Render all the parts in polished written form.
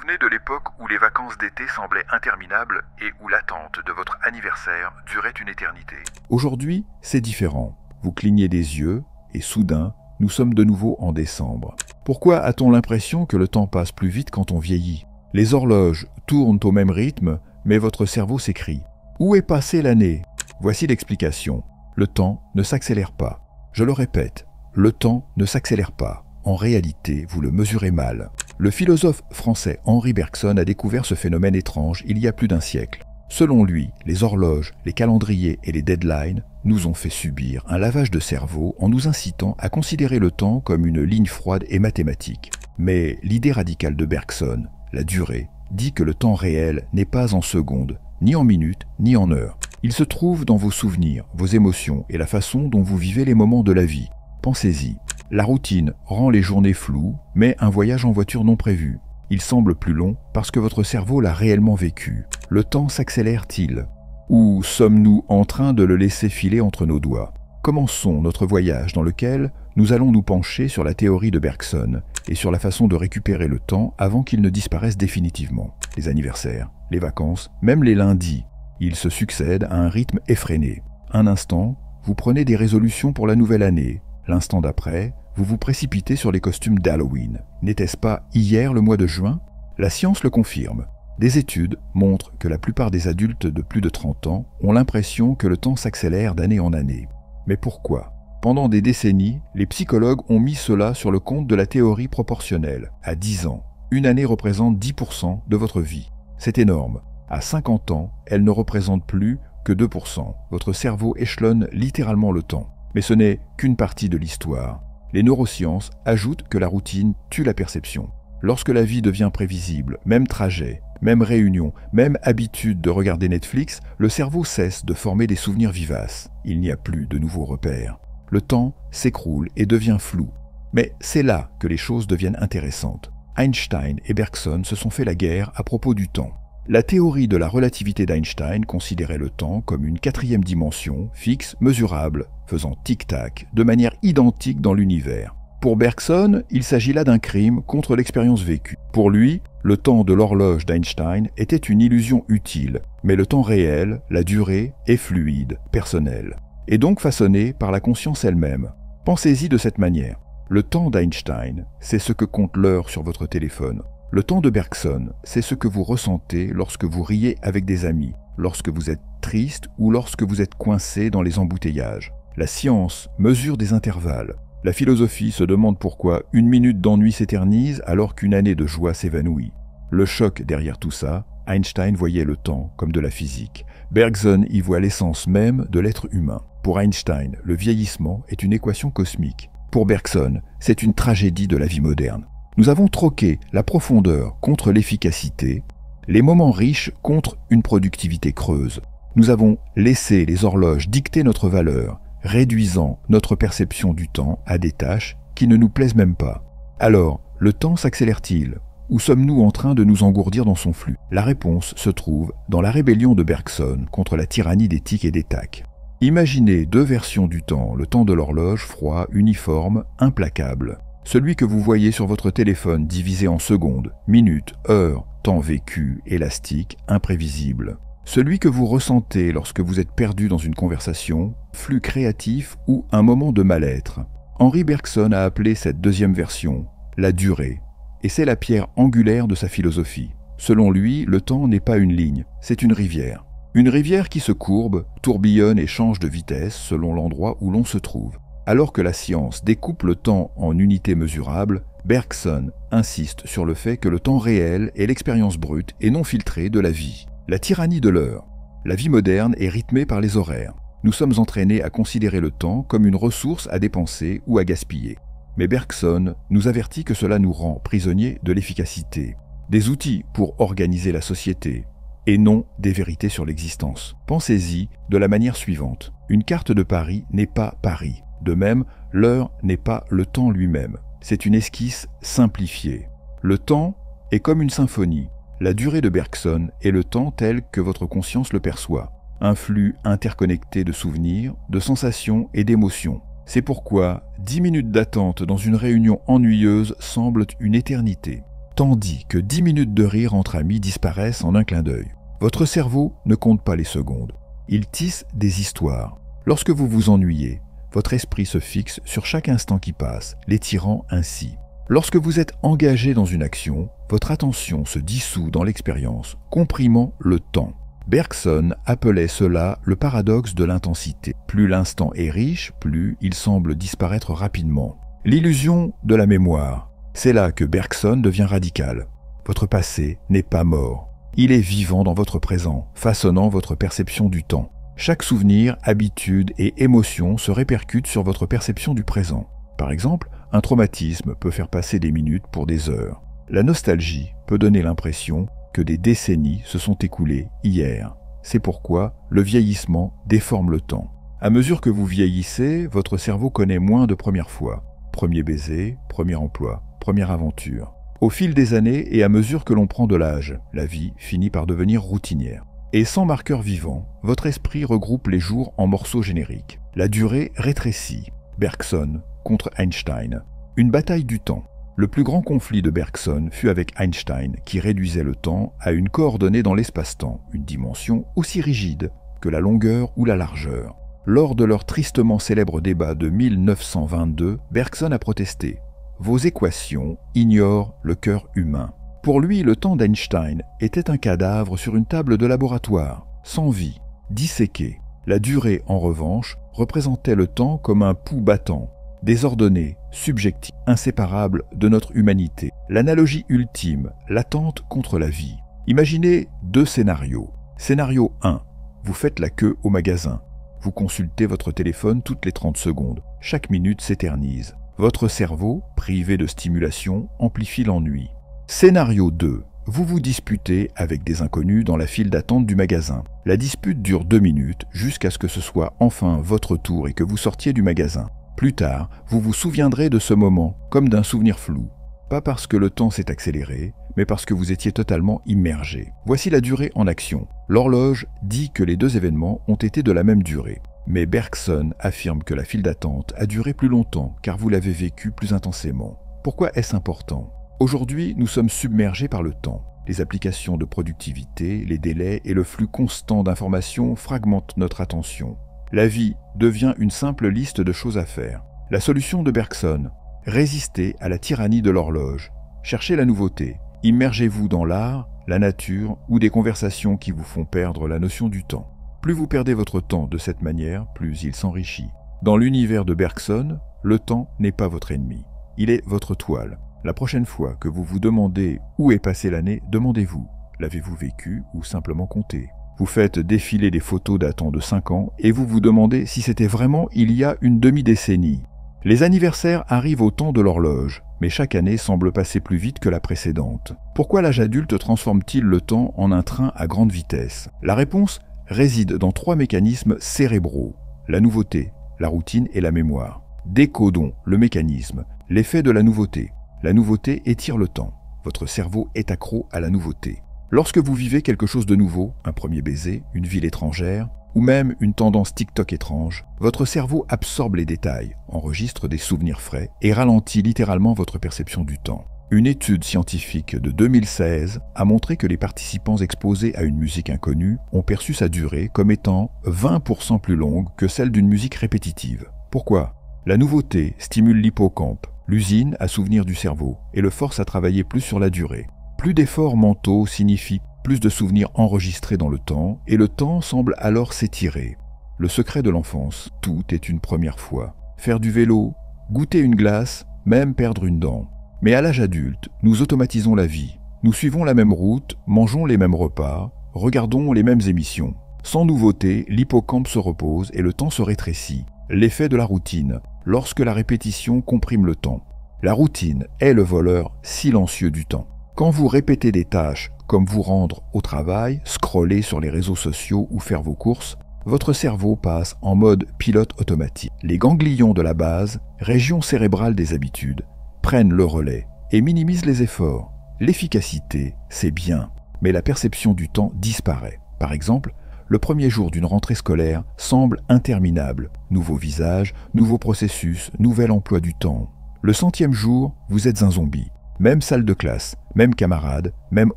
souvenez de l'époque où les vacances d'été semblaient interminables et où l'attente de votre anniversaire durait une éternité. Aujourd'hui, c'est différent. Vous clignez des yeux et soudain, nous sommes de nouveau en décembre. Pourquoi a-t-on l'impression que le temps passe plus vite quand on vieillit? Les horloges tournent au même rythme, mais votre cerveau s'écrie. Où est passée l'année? Voici l'explication. Le temps ne s'accélère pas. Je le répète, le temps ne s'accélère pas. En réalité, vous le mesurez mal. Le philosophe français Henri Bergson a découvert ce phénomène étrange il y a plus d'un siècle. Selon lui, les horloges, les calendriers et les deadlines nous ont fait subir un lavage de cerveau en nous incitant à considérer le temps comme une ligne froide et mathématique. Mais l'idée radicale de Bergson, la durée, dit que le temps réel n'est pas en secondes, ni en minutes, ni en heures. Il se trouve dans vos souvenirs, vos émotions et la façon dont vous vivez les moments de la vie. Pensez-y. La routine rend les journées floues, mais un voyage en voiture non prévu. Il semble plus long parce que votre cerveau l'a réellement vécu. Le temps s'accélère-t-il? Ou sommes-nous en train de le laisser filer entre nos doigts? Commençons notre voyage dans lequel nous allons nous pencher sur la théorie de Bergson et sur la façon de récupérer le temps avant qu'il ne disparaisse définitivement. Les anniversaires, les vacances, même les lundis, ils se succèdent à un rythme effréné. Un instant, vous prenez des résolutions pour la nouvelle année. L'instant d'après, vous vous précipitez sur les costumes d'Halloween. N'était-ce pas hier le mois de juin? La science le confirme. Des études montrent que la plupart des adultes de plus de 30 ans ont l'impression que le temps s'accélère d'année en année. Mais pourquoi? Pendant des décennies, les psychologues ont mis cela sur le compte de la théorie proportionnelle. À 10 ans, une année représente 10% de votre vie. C'est énorme. À 50 ans, elle ne représente plus que 2%. Votre cerveau échelonne littéralement le temps. Mais ce n'est qu'une partie de l'histoire. Les neurosciences ajoutent que la routine tue la perception. Lorsque la vie devient prévisible, même trajet, même réunion, même habitude de regarder Netflix, le cerveau cesse de former des souvenirs vivaces. Il n'y a plus de nouveaux repères. Le temps s'écroule et devient flou. Mais c'est là que les choses deviennent intéressantes. Einstein et Bergson se sont fait la guerre à propos du temps. La théorie de la relativité d'Einstein considérait le temps comme une quatrième dimension, fixe, mesurable, faisant tic-tac, de manière identique dans l'univers. Pour Bergson, il s'agit là d'un crime contre l'expérience vécue. Pour lui, le temps de l'horloge d'Einstein était une illusion utile, mais le temps réel, la durée, est fluide, personnel, et donc façonné par la conscience elle-même. Pensez-y de cette manière. Le temps d'Einstein, c'est ce que compte l'heure sur votre téléphone. Le temps de Bergson, c'est ce que vous ressentez lorsque vous riez avec des amis, lorsque vous êtes triste ou lorsque vous êtes coincé dans les embouteillages. La science mesure des intervalles. La philosophie se demande pourquoi une minute d'ennui s'éternise alors qu'une année de joie s'évanouit. Le choc derrière tout ça, Einstein voyait le temps comme de la physique. Bergson y voit l'essence même de l'être humain. Pour Einstein, le vieillissement est une équation cosmique. Pour Bergson, c'est une tragédie de la vie moderne. Nous avons troqué la profondeur contre l'efficacité, les moments riches contre une productivité creuse. Nous avons laissé les horloges dicter notre valeur, réduisant notre perception du temps à des tâches qui ne nous plaisent même pas. Alors, le temps s'accélère-t-il? Ou sommes-nous en train de nous engourdir dans son flux? La réponse se trouve dans la rébellion de Bergson contre la tyrannie des tics et des tacs. Imaginez deux versions du temps, le temps de l'horloge, froid, uniforme, implacable. Celui que vous voyez sur votre téléphone divisé en secondes, minutes, heures, temps vécu, élastique, imprévisible. Celui que vous ressentez lorsque vous êtes perdu dans une conversation, flux créatif ou un moment de mal-être. Henri Bergson a appelé cette deuxième version la durée, et c'est la pierre angulaire de sa philosophie. Selon lui, le temps n'est pas une ligne, c'est une rivière. Une rivière qui se courbe, tourbillonne et change de vitesse selon l'endroit où l'on se trouve. Alors que la science découpe le temps en unités mesurables, Bergson insiste sur le fait que le temps réel est l'expérience brute et non filtrée de la vie. La tyrannie de l'heure. La vie moderne est rythmée par les horaires. Nous sommes entraînés à considérer le temps comme une ressource à dépenser ou à gaspiller. Mais Bergson nous avertit que cela nous rend prisonniers de l'efficacité, des outils pour organiser la société, et non des vérités sur l'existence. Pensez-y de la manière suivante. Une carte de Paris n'est pas Paris. De même, l'heure n'est pas le temps lui-même. C'est une esquisse simplifiée. Le temps est comme une symphonie. La durée de Bergson est le temps tel que votre conscience le perçoit. Un flux interconnecté de souvenirs, de sensations et d'émotions. C'est pourquoi 10 minutes d'attente dans une réunion ennuyeuse semblent une éternité. tandis que 10 minutes de rire entre amis disparaissent en un clin d'œil. Votre cerveau ne compte pas les secondes. Il tisse des histoires. Lorsque vous vous ennuyez, votre esprit se fixe sur chaque instant qui passe, l'étirant ainsi. Lorsque vous êtes engagé dans une action, votre attention se dissout dans l'expérience, comprimant le temps. Bergson appelait cela le paradoxe de l'intensité. Plus l'instant est riche, plus il semble disparaître rapidement. L'illusion de la mémoire. C'est là que Bergson devient radical. Votre passé n'est pas mort. Il est vivant dans votre présent, façonnant votre perception du temps. Chaque souvenir, habitude et émotion se répercute sur votre perception du présent. Par exemple, un traumatisme peut faire passer des minutes pour des heures. La nostalgie peut donner l'impression que des décennies se sont écoulées hier. C'est pourquoi le vieillissement déforme le temps. À mesure que vous vieillissez, votre cerveau connaît moins de premières fois. Premier baiser, premier emploi, première aventure. Au fil des années et à mesure que l'on prend de l'âge, la vie finit par devenir routinière. Et sans marqueur vivant, votre esprit regroupe les jours en morceaux génériques. La durée rétrécit. Bergson contre Einstein. Une bataille du temps. Le plus grand conflit de Bergson fut avec Einstein, qui réduisait le temps à une coordonnée dans l'espace-temps, une dimension aussi rigide que la longueur ou la largeur. Lors de leur tristement célèbre débat de 1922, Bergson a protesté. Vos équations ignorent le cœur humain. Pour lui, le temps d'Einstein était un cadavre sur une table de laboratoire, sans vie, disséqué. La durée, en revanche, représentait le temps comme un pouls battant, désordonné, subjectif, inséparable de notre humanité. L'analogie ultime, l'attente contre la vie. Imaginez deux scénarios. Scénario 1. Vous faites la queue au magasin. Vous consultez votre téléphone toutes les 30 secondes. Chaque minute s'éternise. Votre cerveau, privé de stimulation, amplifie l'ennui. Scénario 2. Vous vous disputez avec des inconnus dans la file d'attente du magasin. La dispute dure 2 minutes jusqu'à ce que ce soit enfin votre tour et que vous sortiez du magasin. Plus tard, vous vous souviendrez de ce moment comme d'un souvenir flou. Pas parce que le temps s'est accéléré, mais parce que vous étiez totalement immergé. Voici la durée en action. L'horloge dit que les deux événements ont été de la même durée. Mais Bergson affirme que la file d'attente a duré plus longtemps car vous l'avez vécu plus intensément. Pourquoi est-ce important ? Aujourd'hui, nous sommes submergés par le temps. Les applications de productivité, les délais et le flux constant d'informations fragmentent notre attention. La vie devient une simple liste de choses à faire. La solution de Bergson, résistez à la tyrannie de l'horloge. Cherchez la nouveauté. Immergez-vous dans l'art, la nature ou des conversations qui vous font perdre la notion du temps. Plus vous perdez votre temps de cette manière, plus il s'enrichit. Dans l'univers de Bergson, le temps n'est pas votre ennemi. Il est votre toile. La prochaine fois que vous vous demandez où est passée l'année, demandez-vous, l'avez-vous vécu ou simplement compté ? Vous faites défiler des photos datant de 5 ans et vous vous demandez si c'était vraiment il y a une demi-décennie. Les anniversaires arrivent au temps de l'horloge, mais chaque année semble passer plus vite que la précédente. Pourquoi l'âge adulte transforme-t-il le temps en un train à grande vitesse ? La réponse réside dans 3 mécanismes cérébraux, la nouveauté, la routine et la mémoire. Décodons le mécanisme, l'effet de la nouveauté. La nouveauté étire le temps. Votre cerveau est accro à la nouveauté. Lorsque vous vivez quelque chose de nouveau, un premier baiser, une ville étrangère, ou même une tendance TikTok étrange, votre cerveau absorbe les détails, enregistre des souvenirs frais et ralentit littéralement votre perception du temps. Une étude scientifique de 2016 a montré que les participants exposés à une musique inconnue ont perçu sa durée comme étant 20% plus longue que celle d'une musique répétitive. Pourquoi ? La nouveauté stimule l'hippocampe, l'usine à souvenir du cerveau, et le force à travailler plus sur la durée. Plus d'efforts mentaux signifie plus de souvenirs enregistrés dans le temps, et le temps semble alors s'étirer. Le secret de l'enfance, tout est une première fois. Faire du vélo, goûter une glace, même perdre une dent. Mais à l'âge adulte, nous automatisons la vie. Nous suivons la même route, mangeons les mêmes repas, regardons les mêmes émissions. Sans nouveauté, l'hippocampe se repose et le temps se rétrécit. L'effet de la routine, lorsque la répétition comprime le temps. La routine est le voleur silencieux du temps. Quand vous répétez des tâches comme vous rendre au travail, scroller sur les réseaux sociaux ou faire vos courses, votre cerveau passe en mode pilote automatique. Les ganglions de la base, région cérébrale des habitudes, prennent le relais et minimisent les efforts. L'efficacité, c'est bien, mais la perception du temps disparaît. Par exemple, le premier jour d'une rentrée scolaire semble interminable. Nouveau visage, nouveau processus, nouvel emploi du temps. Le 100e jour, vous êtes un zombie. Même salle de classe, même camarade, même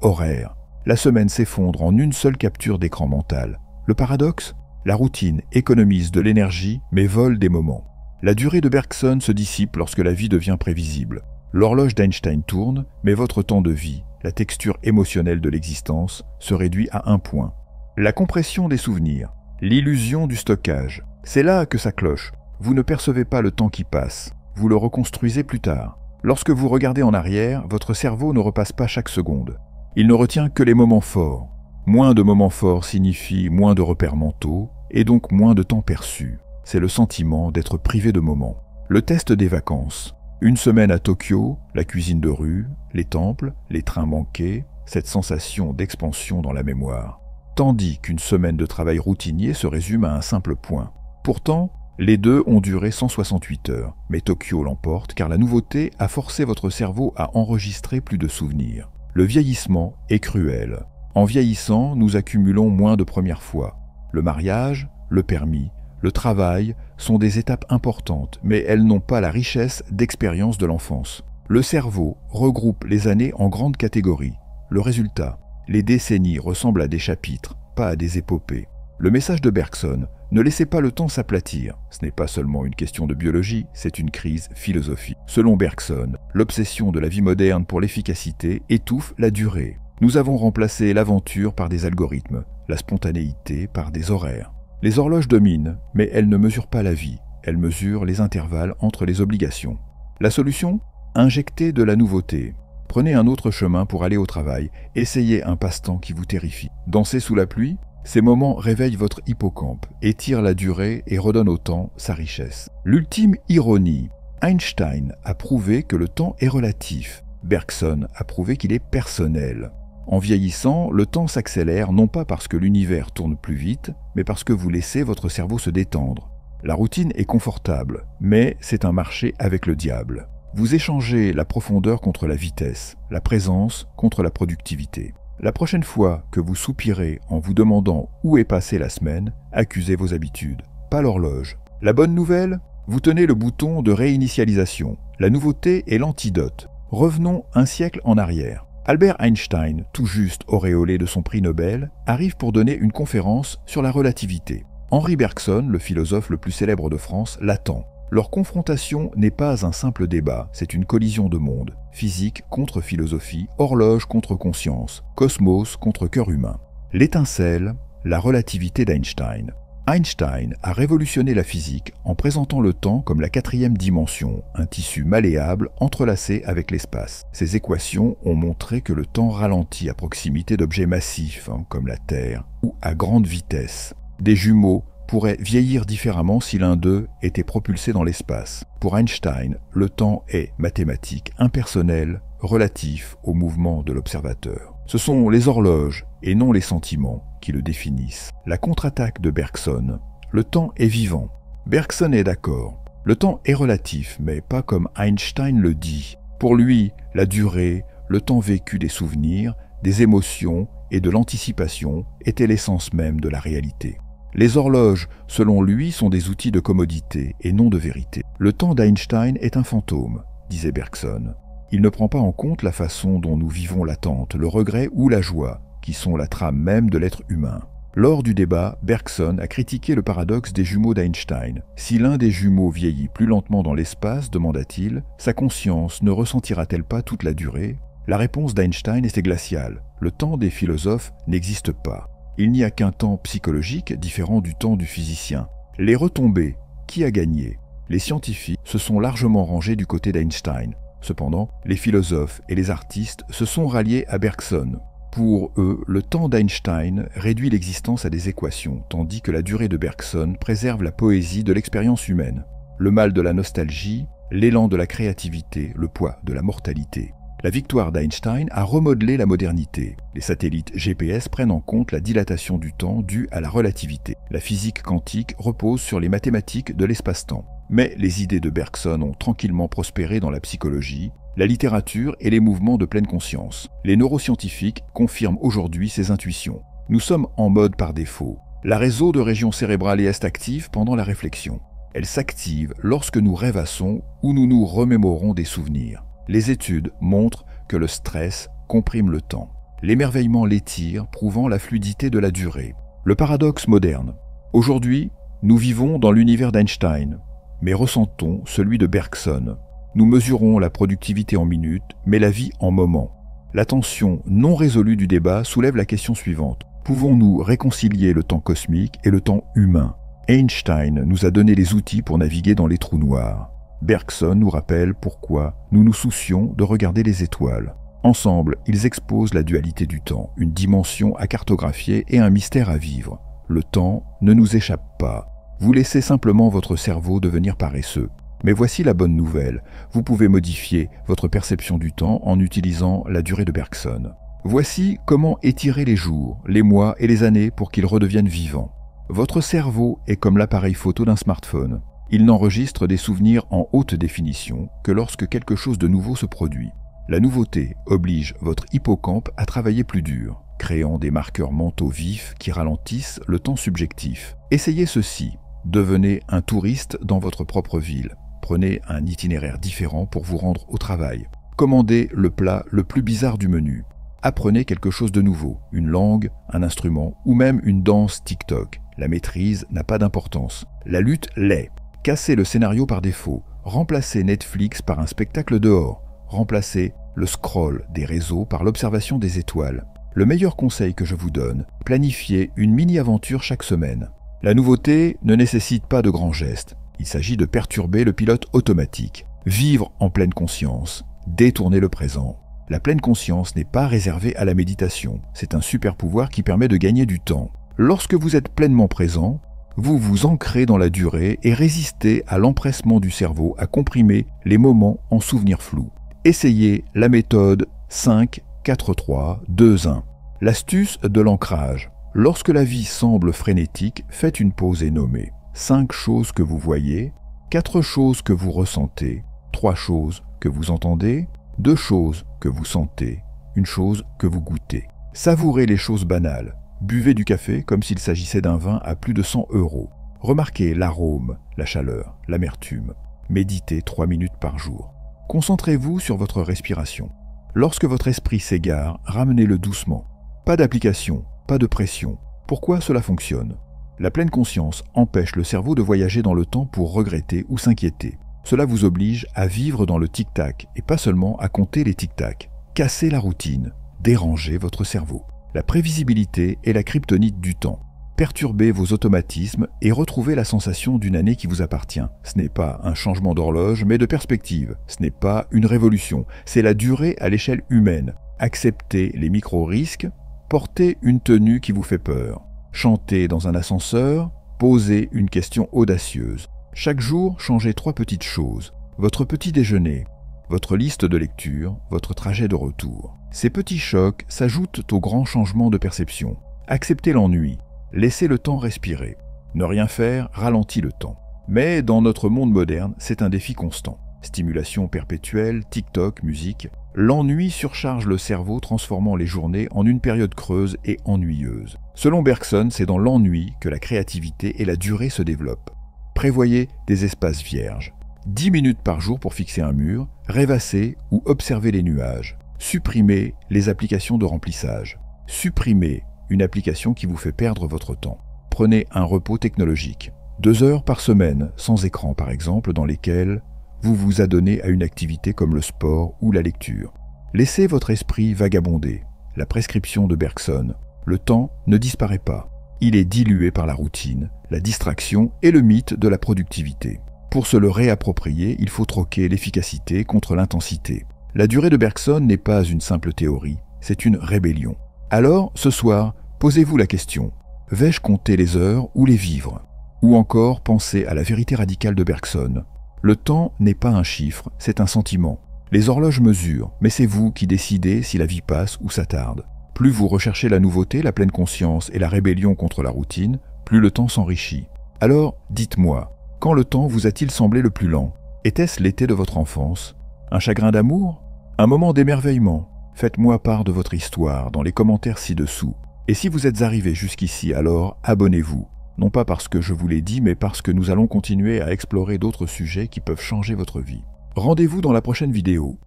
horaire. La semaine s'effondre en une seule capture d'écran mental. Le paradoxe ? La routine économise de l'énergie mais vole des moments. La durée de Bergson se dissipe lorsque la vie devient prévisible. L'horloge d'Einstein tourne, mais votre temps de vie, la texture émotionnelle de l'existence, se réduit à un point. La compression des souvenirs, l'illusion du stockage. C'est là que ça cloche. Vous ne percevez pas le temps qui passe. Vous le reconstruisez plus tard. Lorsque vous regardez en arrière, votre cerveau ne repasse pas chaque seconde. Il ne retient que les moments forts. Moins de moments forts signifie moins de repères mentaux, et donc moins de temps perçu. C'est le sentiment d'être privé de moments. Le test des vacances. Une semaine à Tokyo, la cuisine de rue, les temples, les trains manqués, cette sensation d'expansion dans la mémoire. Tandis qu'une semaine de travail routinier se résume à un simple point. Pourtant, les deux ont duré 168 heures, mais Tokyo l'emporte car la nouveauté a forcé votre cerveau à enregistrer plus de souvenirs. Le vieillissement est cruel. En vieillissant, nous accumulons moins de premières fois. Le mariage, le permis, le travail sont des étapes importantes, mais elles n'ont pas la richesse d'expérience de l'enfance. Le cerveau regroupe les années en grandes catégories. Le résultat, les décennies ressemblent à des chapitres, pas à des épopées. Le message de Bergson, ne laissez pas le temps s'aplatir. Ce n'est pas seulement une question de biologie, c'est une crise philosophique. Selon Bergson, l'obsession de la vie moderne pour l'efficacité étouffe la durée. Nous avons remplacé l'aventure par des algorithmes, la spontanéité par des horaires. Les horloges dominent, mais elles ne mesurent pas la vie, elles mesurent les intervalles entre les obligations. La solution ? Injectez de la nouveauté. Prenez un autre chemin pour aller au travail, essayez un passe-temps qui vous terrifie. Danser sous la pluie ? Ces moments réveillent votre hippocampe, étirent la durée et redonnent au temps sa richesse. L'ultime ironie. Einstein a prouvé que le temps est relatif. Bergson a prouvé qu'il est personnel. En vieillissant, le temps s'accélère non pas parce que l'univers tourne plus vite, mais parce que vous laissez votre cerveau se détendre. La routine est confortable, mais c'est un marché avec le diable. Vous échangez la profondeur contre la vitesse, la présence contre la productivité. La prochaine fois que vous soupirez en vous demandant où est passée la semaine, accusez vos habitudes, pas l'horloge. La bonne nouvelle ? Vous tenez le bouton de réinitialisation. La nouveauté est l'antidote. Revenons un siècle en arrière. Albert Einstein, tout juste auréolé de son prix Nobel, arrive pour donner une conférence sur la relativité. Henri Bergson, le philosophe le plus célèbre de France, l'attend. Leur confrontation n'est pas un simple débat, c'est une collision de mondes. Physique contre philosophie, horloge contre conscience, cosmos contre cœur humain. L'étincelle, la relativité d'Einstein. Einstein a révolutionné la physique en présentant le temps comme la quatrième dimension, un tissu malléable entrelacé avec l'espace. Ces équations ont montré que le temps ralentit à proximité d'objets massifs, comme la Terre, ou à grande vitesse. Des jumeaux pourraient vieillir différemment si l'un d'eux était propulsé dans l'espace. Pour Einstein, le temps est mathématique, impersonnel, relatif au mouvement de l'observateur. Ce sont les horloges et non les sentiments qui le définissent. La contre-attaque de Bergson. Le temps est vivant. Bergson est d'accord. Le temps est relatif, mais pas comme Einstein le dit. Pour lui, la durée, le temps vécu des souvenirs, des émotions et de l'anticipation était l'essence même de la réalité. Les horloges, selon lui, sont des outils de commodité et non de vérité. Le temps d'Einstein est un fantôme, disait Bergson. Il ne prend pas en compte la façon dont nous vivons l'attente, le regret ou la joie, qui sont la trame même de l'être humain. Lors du débat, Bergson a critiqué le paradoxe des jumeaux d'Einstein. Si l'un des jumeaux vieillit plus lentement dans l'espace, demanda-t-il, sa conscience ne ressentira-t-elle pas toute la durée ? La réponse d'Einstein était glaciale. Le temps des philosophes n'existe pas. Il n'y a qu'un temps psychologique différent du temps du physicien. Les retombées, qui a gagné ? Les scientifiques se sont largement rangés du côté d'Einstein. Cependant, les philosophes et les artistes se sont ralliés à Bergson. Pour eux, le temps d'Einstein réduit l'existence à des équations, tandis que la durée de Bergson préserve la poésie de l'expérience humaine. Le mal de la nostalgie, l'élan de la créativité, le poids de la mortalité. La victoire d'Einstein a remodelé la modernité. Les satellites GPS prennent en compte la dilatation du temps due à la relativité. La physique quantique repose sur les mathématiques de l'espace-temps. Mais les idées de Bergson ont tranquillement prospéré dans la psychologie, la littérature et les mouvements de pleine conscience. Les neuroscientifiques confirment aujourd'hui ces intuitions. Nous sommes en mode par défaut. La réseau de régions cérébrales est active pendant la réflexion. Elle s'active lorsque nous rêvassons ou nous nous remémorons des souvenirs. Les études montrent que le stress comprime le temps. L'émerveillement l'étire, prouvant la fluidité de la durée. Le paradoxe moderne. Aujourd'hui, nous vivons dans l'univers d'Einstein, mais ressentons celui de Bergson. Nous mesurons la productivité en minutes, mais la vie en moments. La tension non résolue du débat soulève la question suivante. Pouvons-nous réconcilier le temps cosmique et le temps humain? Einstein nous a donné les outils pour naviguer dans les trous noirs. Bergson nous rappelle pourquoi nous nous soucions de regarder les étoiles. Ensemble, ils exposent la dualité du temps, une dimension à cartographier et un mystère à vivre. Le temps ne nous échappe pas. Vous laissez simplement votre cerveau devenir paresseux. Mais voici la bonne nouvelle. Vous pouvez modifier votre perception du temps en utilisant la durée de Bergson. Voici comment étirer les jours, les mois et les années pour qu'ils redeviennent vivants. Votre cerveau est comme l'appareil photo d'un smartphone. Il n'enregistre des souvenirs en haute définition que lorsque quelque chose de nouveau se produit. La nouveauté oblige votre hippocampe à travailler plus dur, créant des marqueurs mentaux vifs qui ralentissent le temps subjectif. Essayez ceci. Devenez un touriste dans votre propre ville. Prenez un itinéraire différent pour vous rendre au travail. Commandez le plat le plus bizarre du menu. Apprenez quelque chose de nouveau, une langue, un instrument ou même une danse TikTok. La maîtrise n'a pas d'importance. La lutte l'est. Cassez le scénario par défaut. Remplacez Netflix par un spectacle dehors. Remplacez le scroll des réseaux par l'observation des étoiles. Le meilleur conseil que je vous donne, planifiez une mini-aventure chaque semaine. La nouveauté ne nécessite pas de grands gestes. Il s'agit de perturber le pilote automatique. Vivre en pleine conscience. Détourner le présent. La pleine conscience n'est pas réservée à la méditation. C'est un super pouvoir qui permet de gagner du temps. Lorsque vous êtes pleinement présent, vous vous ancrez dans la durée et résistez à l'empressement du cerveau à comprimer les moments en souvenirs flous. Essayez la méthode 5-4-3-2-1. L'astuce de l'ancrage. Lorsque la vie semble frénétique, faites une pause et nommez 5 choses que vous voyez, 4 choses que vous ressentez, 3 choses que vous entendez, 2 choses que vous sentez, 1 chose que vous goûtez. Savourez les choses banales. Buvez du café comme s'il s'agissait d'un vin à plus de 100 €. Remarquez l'arôme, la chaleur, l'amertume. Méditez 3 minutes par jour. Concentrez-vous sur votre respiration. Lorsque votre esprit s'égare, ramenez-le doucement. Pas d'application, pas de pression. Pourquoi cela fonctionne? La pleine conscience empêche le cerveau de voyager dans le temps pour regretter ou s'inquiéter. Cela vous oblige à vivre dans le tic-tac et pas seulement à compter les tic-tac. Cassez la routine, dérangez votre cerveau. La prévisibilité est la kryptonite du temps. Perturbez vos automatismes et retrouvez la sensation d'une année qui vous appartient. Ce n'est pas un changement d'horloge, mais de perspective. Ce n'est pas une révolution, c'est la durée à l'échelle humaine. Acceptez les micro-risques, portez une tenue qui vous fait peur. Chantez dans un ascenseur, posez une question audacieuse. Chaque jour, changez 3 petites choses. Votre petit déjeuner, votre liste de lecture, votre trajet de retour. Ces petits chocs s'ajoutent aux grands changements de perception. Acceptez l'ennui. Laissez le temps respirer. Ne rien faire ralentit le temps. Mais dans notre monde moderne, c'est un défi constant. Stimulation perpétuelle, TikTok, musique. L'ennui surcharge le cerveau, transformant les journées en une période creuse et ennuyeuse. Selon Bergson, c'est dans l'ennui que la créativité et la durée se développent. Prévoyez des espaces vierges. 10 minutes par jour pour fixer un mur, rêvasser ou observer les nuages. Supprimez les applications de remplissage. Supprimez une application qui vous fait perdre votre temps. Prenez un repos technologique. 2 heures par semaine, sans écran par exemple, dans lesquelles vous vous adonnez à une activité comme le sport ou la lecture. Laissez votre esprit vagabonder. La prescription de Bergson. Le temps ne disparaît pas. Il est dilué par la routine, la distraction et le mythe de la productivité. Pour se le réapproprier, il faut troquer l'efficacité contre l'intensité. La durée de Bergson n'est pas une simple théorie, c'est une rébellion. Alors, ce soir, posez-vous la question, vais-je compter les heures ou les vivre? Ou encore, pensez à la vérité radicale de Bergson. Le temps n'est pas un chiffre, c'est un sentiment. Les horloges mesurent, mais c'est vous qui décidez si la vie passe ou s'attarde. Plus vous recherchez la nouveauté, la pleine conscience et la rébellion contre la routine, plus le temps s'enrichit. Alors, dites-moi, quand le temps vous a-t-il semblé le plus lent? Était-ce l'été de votre enfance? Un chagrin d'amour? Un moment d'émerveillement? Faites-moi part de votre histoire dans les commentaires ci-dessous. Et si vous êtes arrivé jusqu'ici, alors abonnez-vous. Non pas parce que je vous l'ai dit, mais parce que nous allons continuer à explorer d'autres sujets qui peuvent changer votre vie. Rendez-vous dans la prochaine vidéo.